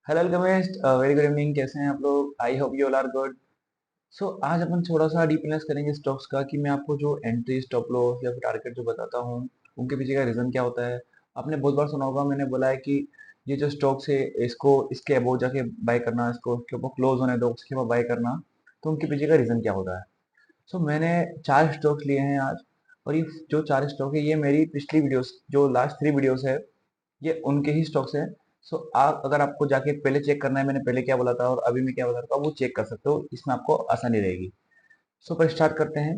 Hello alchemist, very good evening. कैसे हैं आप लोग? I hope you all are good. So आज अपन थोड़ा सा डीप एनालिसिस करेंगे स्टॉक्स का कि मैं आपको जो एंट्री, स्टॉप लॉस या फिर टारगेट जो बताता हूँ उनके पीछे का रीज़न क्या होता है। आपने बहुत बार सुना होगा, मैंने बोला है कि ये जो स्टॉक्स है इसको इसके अबव जाके बाय करना, इसको इसके ऊपर क्लोज होने दो, उसके बाद बाय करना। तो उनके पीछे का रीज़न क्या होता है। सो मैंने 4 स्टॉक्स लिए हैं आज। और ये जो 4 स्टॉक है ये मेरी पिछली वीडियोस, जो लास्ट 3 वीडियोस है, ये उनके ही स्टॉक्स हैं। सो आप अगर आपको जाके पहले चेक करना है मैंने पहले क्या बोला था और अभी मैं क्या बता रहा था, वो चेक कर सकते हो, इसमें आपको आसानी रहेगी। सो पर स्टार्ट करते हैं।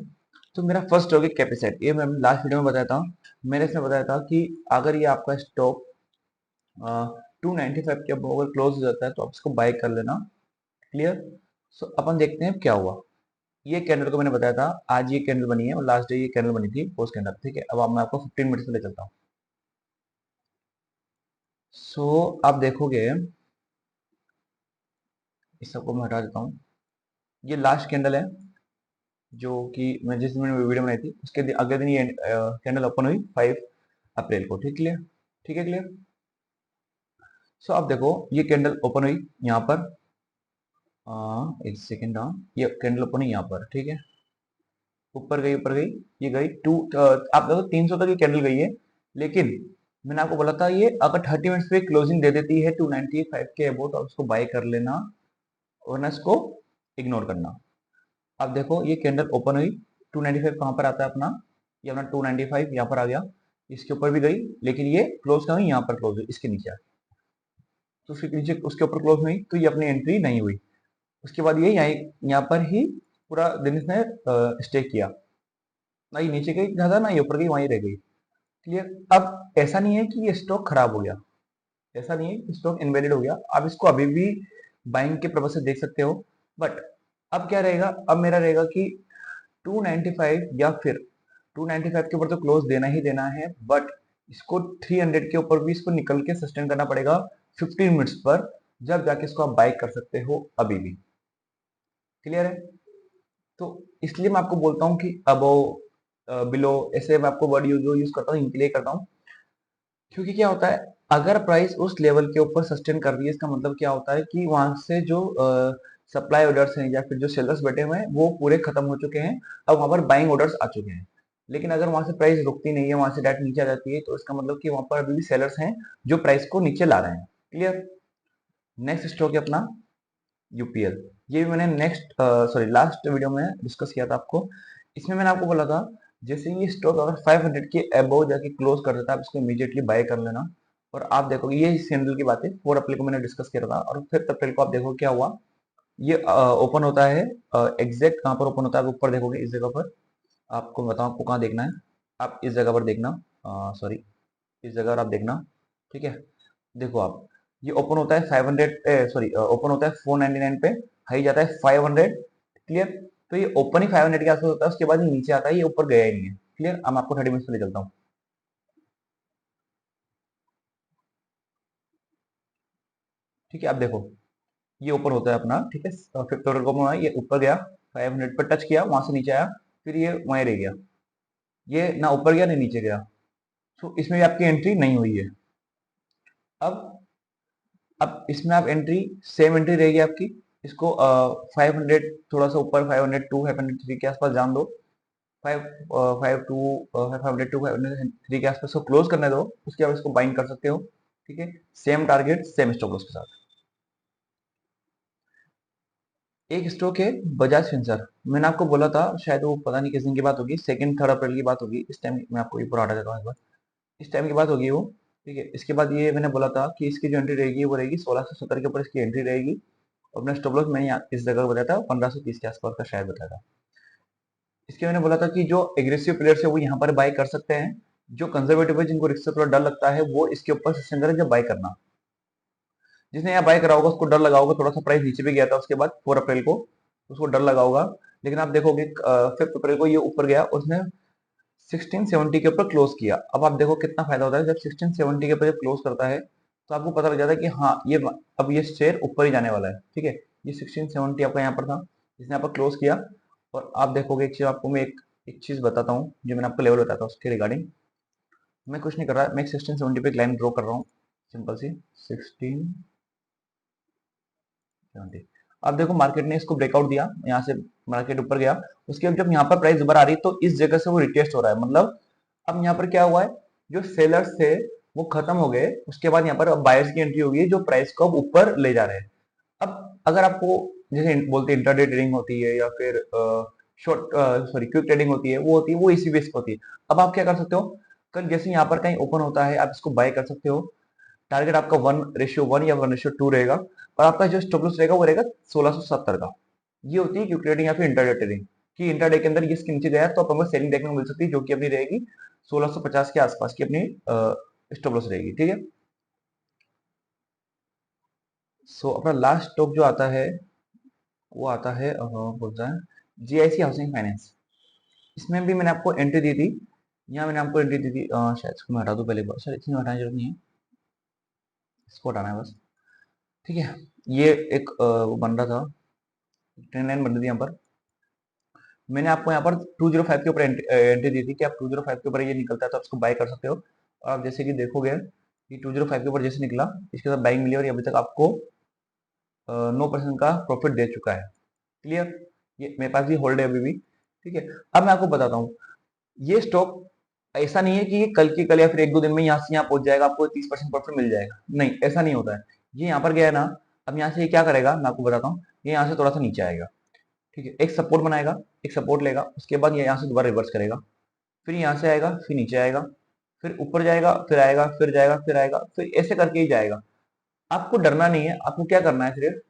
तो मेरा फर्स्ट स्टॉक है कैपेसेट। ये मैं लास्ट वीडियो में बताया था। मैंने इसमें बताया था कि अगर ये आपका स्टॉक 295 के अबव अगर क्लोज हो जाता है तो आप इसको बाय कर लेना। क्लियर। सो अपन देखते हैं क्या हुआ। ये कैंडल को मैंने बताया था, आज ये कैंडल बनी है और लास्ट डे ये कैंडल बनी थी पोस्ट कैंडल। ठीक है, अब मैं आपको 15 मिनट से ले चलता हूँ। सो आप देखोगे, इस सबको मैं हटा देता हूँ। ये लास्ट कैंडल है जो कि मैं जिस दिन मैंने वीडियो बनाई थी उसके अगले दिन ये कैंडल ओपन हुई 5 अप्रैल को। ठीक, क्लियर। ठीक है, क्लियर। सो आप देखो, ये कैंडल ओपन हुई यहाँ पर। एक सेकेंड, ये कैंडल ओपन हुई यहाँ पर। ठीक है, ऊपर गई, ऊपर गई, ये गई आप देखो 300 तक ये कैंडल गई है। लेकिन मैंने आपको बोला था ये अगर 30 मिनट्स पे क्लोजिंग दे देती है 295 के अबाउट, तो आप उसको बाय कर लेना, वरना इसको इग्नोर करना। अब देखो ये कैंडल ओपन हुई, 295 कहाँ पर आता है अपना, ये अपना 295 यहाँ पर आ गया। इसके ऊपर भी गई, लेकिन ये क्लोज कहाँ हुई, यहाँ पर क्लोज हुई, इसके नीचे। तो उसके नीचे उसके ऊपर क्लोज हुई तो ये अपनी एंट्री नहीं हुई। उसके बाद ये यहाँ पर ही पूरा दिन इसने स्टे किया। ना ये नीचे गई ज्यादा, ना ये ऊपर गई, वहीं रह गई। क्लियर। अब ऐसा नहीं है कि ये स्टॉक खराब हो गया, ऐसा नहीं है कि स्टॉक इनवैलिड हो गया, आप इसको अभी भी बाइंग के पर्पज से देख सकते हो। बट अब क्या रहेगा, अब मेरा रहेगा कि 295 या फिर 295 के ऊपर तो क्लोज देना ही देना है, बट इसको 300 के ऊपर भी इसको निकल के सस्टेन करना पड़ेगा 15 मिनट्स पर, जब जाके इसको आप बाय कर सकते हो अभी भी। क्लियर है। तो इसलिए मैं आपको बोलता हूँ कि अबो बिलो, ऐसे मैं आपको वर्ड यूज करता हूँ, इनके लिए करता हूँ। क्योंकि क्या होता है, अगर प्राइस उस लेवल के ऊपर सस्टेन कर रही है, इसका मतलब क्या होता है कि वहां से जो सप्लाई ऑर्डर्स हैं या फिर जो सेलर्स बैठे हुए हैं वो पूरे खत्म हो चुके हैं। अब वहां पर बाइंग ऑर्डर्स आ चुके हैं। लेकिन अगर वहां से प्राइस रुकती नहीं है, वहां से डायरेक्ट नीचे आ जाती है, तो इसका मतलब कि वहां पर अभी भी सेलर्स हैं जो प्राइस को नीचे ला रहे हैं। क्लियर। नेक्स्ट स्टॉक है अपना यूपीएल। ये भी मैंने नेक्स्ट सॉरी लास्ट वीडियो में डिस्कस किया था आपको। इसमें मैंने आपको बोला था, जैसे ये स्टॉक अगर 500 के अबव जाके क्लोज कर देता है, आप इसको इमीडिएटली बाय कर लेना। और आप देखोगे, ये इस कैंडल की बात है, 4 अप्रैल को मैंने डिस्कस किया था, और 5 अप्रैल को आप देखो क्या हुआ। ये ओपन होता है, एग्जैक्ट कहाँ पर ओपन होता है आप ऊपर देखोगे, इस जगह पर। आपको बताओ आपको कहाँ देखना है, आप इस जगह पर देखना, सॉरी इस जगह पर आप देखना। ठीक है, देखो आप, ये ओपन होता है 500, सॉरी ओपन होता है 499 पे, हाई जाता है 500। क्लियर। तो ये ओपन ही 500 के आसपास होता है, उसके बाद ये नीचे आता है, ये ऊपर गया ही नहीं है। क्लियर। अब मैं आपको 30 मिनट पे ले चलता हूँ। ठीक है, अब देखो, ये ऊपर होता है अपना। ठीक है, 5 अप्रैल को ओपन हुआ, ये ऊपर गया, 500 पर टच किया, वहां से नीचे आया, फिर ये वहीं रह गया, ये ना ऊपर गया ना नीचे गया। तो इसमें भी आपकी एंट्री नहीं हुई है। अब इसमें आप एंट्री, सेम एंट्री रहेगी आपकी। इसको 500 थोड़ा सा ऊपर, 502 503 के आसपास जान दो। 502 503 के आसपास इसको क्लोज करने दो, उसके बाद इसको बाइंड कर सकते हो। ठीक है, same target same stop loss के साथ। एक स्टॉक है बजाज फिंसर। मैंने आपको बोला था, शायद वो पता नहीं किस दिन की बात होगी, 2 3 अप्रैल की बात होगी। इस टाइम मैं आपको ये पूरा हटा देता हूँ एक बार, इस टाइम की बात होगी वो। ठीक है, इसके बाद ये मैंने बोला था कि इसकी जो एंट्री रहेगी वो रहेगी 1670 के ऊपर इसकी एंट्री रहेगी। और अपना स्टॉप लॉस मैंने इस जगह बताया था 1530 के आसपास का शायद बताया था। इसके मैंने बोला था कि जो एग्रेसिव प्लेयर्स है वो यहाँ पर बाय कर सकते हैं। जो कंजर्वेटिव है, जिनको रिस्क से थोड़ा डर लगता है, वो इसके ऊपर सस्टेन करें जब बाय करना। जिसने यहाँ बाय करा होगा उसको डर लगा होगा, थोड़ा सा प्राइस नीचे भी गया था उसके बाद 4 अप्रैल को, उसको डर लगा होगा। लेकिन आप देखोगे 5 अप्रैल को ये ऊपर गया, उसने 1670 के ऊपर क्लोज किया। अब आप देखो कितना फायदा होता है जब 1670 के ऊपर जब क्लोज करता है, तो आपको पता लग जाता है कि हाँ ये अब ये शेयर ऊपर ही जाने वाला है। ठीक है, ये 1670 आपका यहाँ पर था, इसने यहाँ पर क्लोज किया। और आप देखोगे, एक चीज आपको मैं एक चीज बताता हूँ, जो मैंने आपको लेवल बताया था उसके रिगार्डिंग। मैं कुछ नहीं कर रहा, मैं 1670 पे एक लाइन ड्रॉ कर रहा हूँ, सिंपल सी 16 70। अब देखो मार्केट ने इसको ब्रेकआउट दिया, यहाँ से मार्केट ऊपर गया, उसके बाद जब यहाँ पर प्राइस दोबारा आ रही तो इस जगह से वो रिटेस्ट हो रहा है, मतलब अब यहाँ पर क्या हुआ है, जो सेलर्स थे वो खत्म हो गए, उसके बाद यहाँ पर बायर्स की एंट्री होगी जो प्राइस को अब ऊपर ले जा रहे हैं। अब अगर आपको जैसे बोलते हैं इंट्राडे ट्रेडिंग होती है या फिर शॉर्ट सॉरी क्विक ट्रेडिंग होती है, वो होती है वो इसी बेस पर होती है। अब आप क्या कर सकते हो, कल जैसे यहाँ पर कहीं ओपन होता है आप इसको बाय कर सकते हो, टारगेट आपका 1:1 या 1:2 रहेगा, और आपका जो स्टॉप लॉस रहेगा वो रहेगा 1670 का। ये होती है क्विक ट्रेडिंग या फिर इंट्राडे ट्रेडिंग, कि इंट्राडे के अंदर ये इसके नीचे गया तो आपको सेलिंग देखने को मिल सकती है, जो कि अपनी रहेगी 1650 के आसपास की अपनी स्टॉप लॉस रहेगी, ठीक है। सो अपना लास्ट स्टॉक जो आता है वो आता है बोलता है जीआईसी हाउसिंग फाइनेंस। इसमें भी मैंने आपको एंट्री दी थी, यहाँ मैंने आपको एंट्री दी थी, शायद इसको मैं हटा दूं पहले, सर इसमें हटाने की जरूरत नहीं है, इसको हटाना है बस, ठीक है। ये एक वो बन रहा था, ट्रेन लाइन बन रही थी यहाँ पर, मैंने आपको यहाँ पर 205 के ऊपर एंट्री दी थी कि आप 205 के ऊपर ये निकलता है तो आप इसको बाय कर सकते हो, और आप जैसे कि देखोगे कि 205 के ऊपर जैसे निकला इसके साथ बाइंग मिली और ये अभी तक आपको 9% का प्रॉफिट दे चुका है, क्लियर। ये मेरे पास भी होल्ड है अभी भी, ठीक है। अब मैं आपको बताता हूँ, ये स्टॉक ऐसा नहीं है कि ये कल की कल या फिर एक दो दिन में यहाँ से यहाँ पहुंच जाएगा, आपको 30% प्रॉफिट मिल जाएगा, नहीं ऐसा नहीं होता है। ये यहाँ पर गया है ना, अब यहाँ से ये क्या करेगा मैं आपको बताता हूँ, ये यहाँ से थोड़ा सा नीचे आएगा, ठीक है, एक सपोर्ट बनाएगा, एक सपोर्ट लेगा, उसके बाद ये यहाँ से दोबारा रिवर्स करेगा, फिर यहाँ से आएगा, फिर नीचे आएगा, फिर ऊपर जाएगा, फिर आएगा, फिर जाएगा, फिर आएगा, फिर ऐसे करके ही जाएगा। आपको डरना नहीं है, आपको क्या करना है सिर्फ,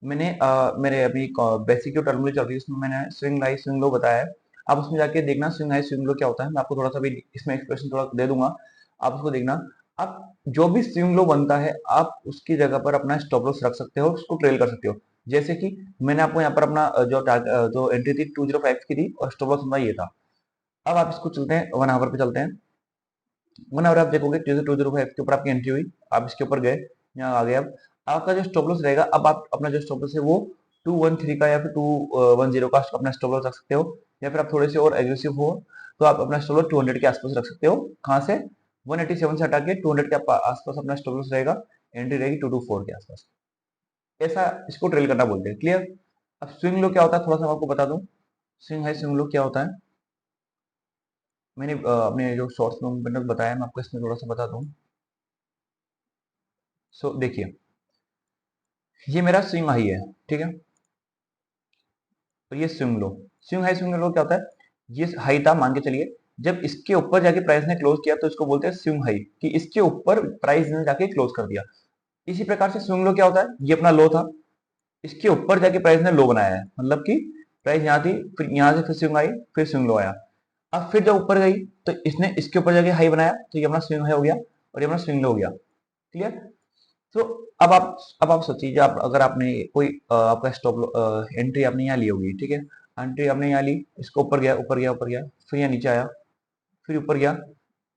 मैंने मेरे अभी बेसिक जो टर्म चल रही है उसमें मैंने स्विंग हाई स्विंग लो बताया है, आप उसमें जाके देखना स्विंग हाई स्विंग लो क्या होता है, मैं आपको थोड़ा सा भी इसमें एक्सप्रेशन थोड़ा दे दूंगा, आप उसको देखना। आप जो भी स्विंग लो बनता है आप उसकी जगह पर अपना स्टॉप लॉस रख सकते हो, उसको ट्रेल कर सकते हो। जैसे कि मैंने आपको यहाँ पर अपना जो एंट्री थी 205 की थी और स्टॉप लॉस हमारा ये था। अब आप इसको चलते हैं 1 आवर पे चलते हैं, 1 आवर आप देखोगे 205 के ऊपर आपकी एंट्री हुई, आप इसके ऊपर गए, यहाँ आ गए, अब आपका जो स्टॉप लॉस रहेगा, अब आप अपना जो स्टॉप लॉस है वो 213 का या फिर 210 का अपना स्टॉप लॉस रख सकते हो, या फिर आप थोड़े से और एग्रेसिव हो तो आप अपना स्टॉप लॉस 200 के आसपास रख सकते हो। कहाँ से 187 से हटा के 200 के आसपास अपना स्टॉप लॉस रहेगा, एंट्री रहेगी 224 के आसपास। ऐसा इसको ट्रेल करना बोलते हैं, क्लियर। अब स्विंग लो क्या होता है थोड़ा सा मैं आपको बता दूं, स्विंग हाई स्विंग लो क्या होता है, मैंने अपने जो शॉर्ट्स में मैंने बताया, मैं आपको इसमें थोड़ा सा बता दूं। सो देखिए ये मेरा स्विंग हाई है, ठीक है, तो ये swing low, swing high swing low क्या होता है, ये हाई था मान के चलिए, जब इसके ऊपर जाके प्राइस ने क्लोज किया तो इसको बोलते हैं स्विंग हाई, कि इसके ऊपर प्राइस ने जाके क्लोज कर दिया। इसी प्रकार से स्विंग लो क्या होता है, ये अपना लो था, इसके ऊपर जाके प्राइस ने लो बनाया है, मतलब कि प्राइस यहाँ थी, फिर यहाँ से फिर स्विंग आई, फिर स्विंग लो आया, अब फिर जब ऊपर गई तो इसने इसके ऊपर जाके हाई बनाया, तो ये अपना स्विंग हाई हो गया और ये अपना स्विंग लो हो गया, क्लियर। तो अब आप सोचिए, आप अगर आपने कोई आपका स्टॉप एंट्री आपने यहाँ ली होगी, ठीक है, एंट्री आपने यहाँ ली, इसको ऊपर गया ऊपर गया ऊपर गया, फिर यहाँ नीचे आया, फिर ऊपर गया,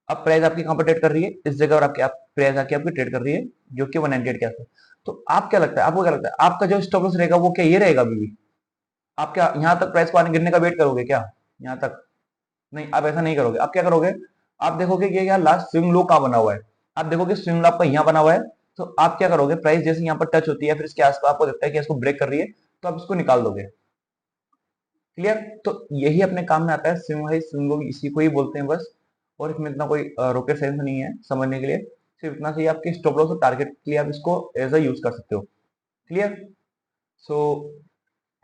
अब प्राइस आपकी कहाँ पर ट्रेड कर रही है, इस जगह और आपकी प्राइस आके आपकी ट्रेड कर रही है जो कि 198 के आसपास। तो आप क्या लगता है, आपको क्या लगता है आपका जो स्टॉप लॉस रहेगा वो क्या ये रहेगा अभी भी, आप क्या यहाँ तक प्राइस को आने गिरने का वेट करोगे क्या, यहाँ तक नहीं, आप ऐसा नहीं करोगे, आप क्या करोगे, आप देखोगे कि यार लास्ट स्विंग लो कहाँ बना हुआ है, आप देखोगे स्विंग लो आपका यहाँ बना हुआ है, तो आप क्या करोगे, प्राइस जैसे यहाँ पर टच होती है फिर इसके आसपास आपको लगता है कि इसको ब्रेक कर रही है, तो आप इसको निकाल दोगे, क्लियर। तो यही अपने काम में आता है, स्विंग हाई स्विंग लो इसी को ही बोलते हैं बस, और इसमें इतना कोई रॉकेट साइंस नहीं है समझने के लिए, सिर्फ इतना सही आपके स्टॉप लॉस और टारगेट के लिए आप इसको एज अ यूज कर सकते हो, clear. So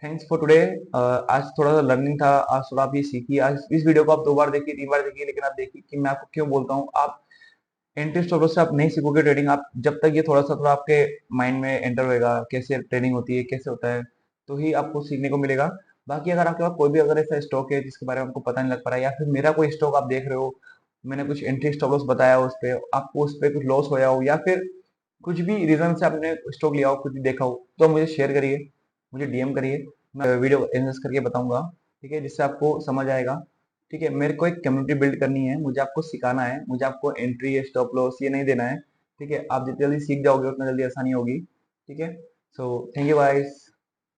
thanks for today. आज थोड़ा सा लर्निंग था, आज थोड़ा आप ये सीखिए, आज इस वीडियो को आप 2 बार देखिए 3 बार देखिए, लेकिन आप देखिए कि मैं आपको क्यों बोलता हूँ, आप एंट्री स्टॉप लॉस से आप नहीं सीखोगे ट्रेडिंग, आप जब तक ये थोड़ा आपके माइंड में एंटर होएगा कैसे ट्रेडिंग होती है कैसे होता है, तो ही आपको सीखने को मिलेगा। बाकी अगर आपके पास कोई भी अगर ऐसा स्टॉक है जिसके बारे में आपको पता नहीं लग पा रहा है, या फिर मेरा कोई स्टॉक आप देख रहे हो, मैंने कुछ एंट्री स्टॉप लॉस बताया उस पर आपको उस पर कुछ लॉस होया हो, या फिर कुछ भी रीजन से आपने स्टॉक लिया हो कुछ भी देखा हो, तो मुझे शेयर करिए, मुझे डीएम करिए, मैं वीडियो एनालाइज करके बताऊंगा, ठीक है, जिससे आपको समझ आएगा, ठीक है। मेरे को एक कम्युनिटी बिल्ड करनी है, मुझे आपको सिखाना है, मुझे आपको एंट्री स्टॉप लॉस ये नहीं देना है, ठीक है, आप जितनी जल्दी सीख जाओगे उतना जल्दी आसानी होगी, ठीक है। So thank you guys.